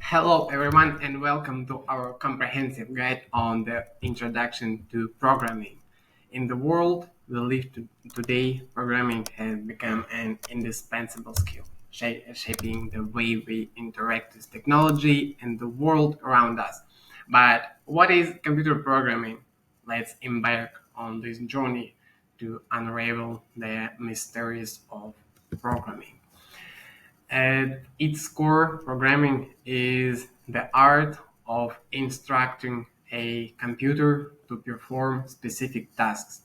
Hello, everyone, and welcome to our comprehensive guide on the introduction to programming. In the world we live today, programming has become an indispensable skill, shaping the way we interact with technology and the world around us. But what is computer programming? Let's embark on this journey to unravel the mysteries of programming. At its core, programming is the art of instructing a computer to perform specific tasks.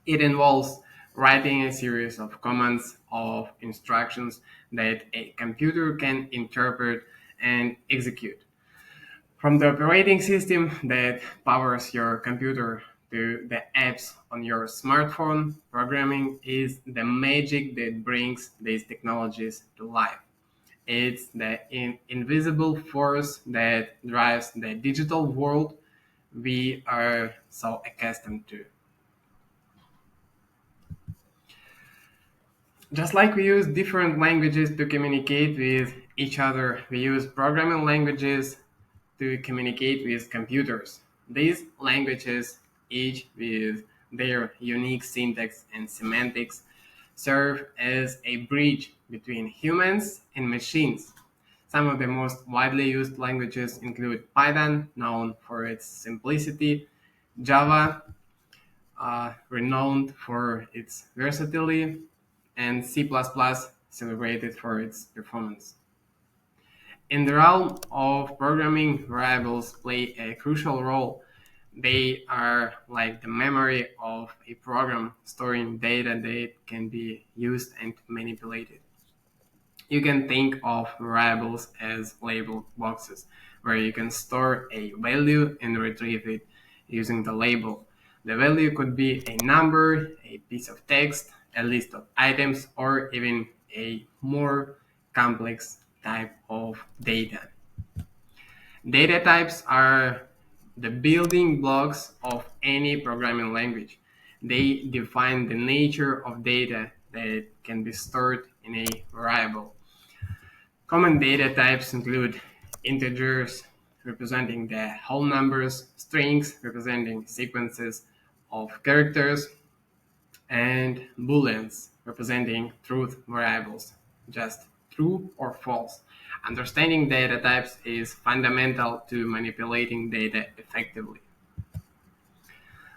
It involves writing a series of commands of instructions that a computer can interpret and execute. From the operating system that powers your computer to the apps on your smartphone, programming is the magic that brings these technologies to life. It's the invisible force that drives the digital world we are so accustomed to. Just like we use different languages to communicate with each other, we use programming languages to communicate with computers. These languages, each with their unique syntax and semantics, serve as a bridge between humans and machines. Some of the most widely used languages include Python, known for its simplicity, Java, renowned for its versatility, and C++, celebrated for its performance. In the realm of programming, variables play a crucial role. They are like the memory of a program, storing data that can be used and manipulated. You can think of variables as label boxes, where you can store a value and retrieve it using the label. The value could be a number, a piece of text, a list of items, or even a more complex type of data. Data types are the building blocks of any programming language. They define the nature of data that can be stored in a variable. Common data types include integers representing the whole numbers, strings representing sequences of characters, and booleans representing truth variables, just true or false. Understanding data types is fundamental to manipulating data effectively.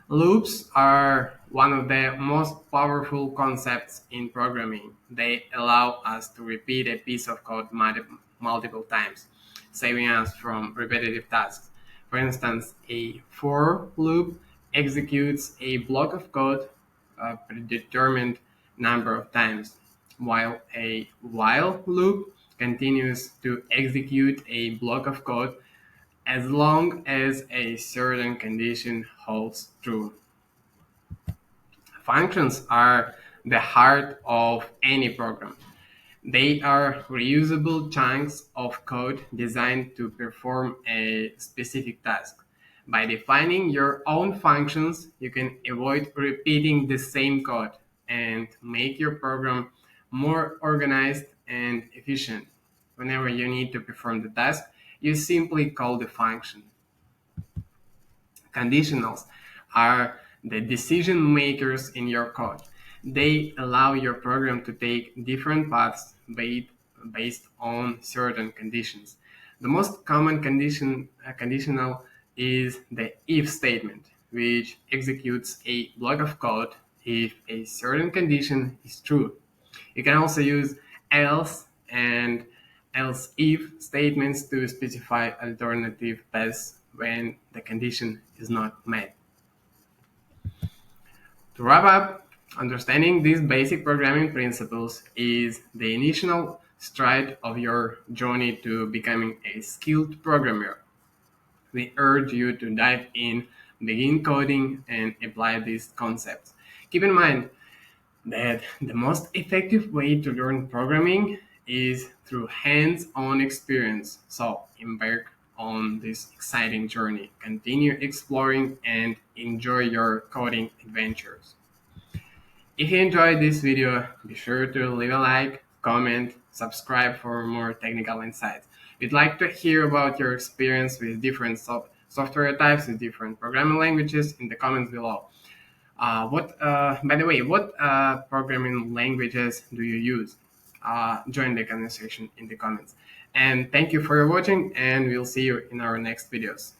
Loops are one of the most powerful concepts in programming. They allow us to repeat a piece of code multiple times, saving us from repetitive tasks. For instance, a for loop executes a block of code a predetermined number of times, while a while loop continues to execute a block of code as long as a certain condition holds true. Functions are the heart of any program. They are reusable chunks of code designed to perform a specific task. By defining your own functions, you can avoid repeating the same code and make your program more organized and efficient. Whenever you need to perform the task, you simply call the function. Conditionals are the decision makers in your code. They allow your program to take different paths based on certain conditions. The most common conditional is the if statement, which executes a block of code if a certain condition is true. You can also use else and else if statements to specify alternative paths when the condition is not met. To wrap up, understanding these basic programming principles is the initial stride of your journey to becoming a skilled programmer. We urge you to dive in, begin coding, and apply these concepts. Keep in mind that the most effective way to learn programming is through hands-on experience. So embark on this exciting journey. Continue exploring and enjoy your coding adventures. If you enjoyed this video, be sure to leave a like, comment, subscribe for more technical insights. We'd like to hear about your experience with different software types, with different programming languages in the comments below. By the way, what programming languages do you use? Join the conversation in the comments. And thank you for watching, and we'll see you in our next videos.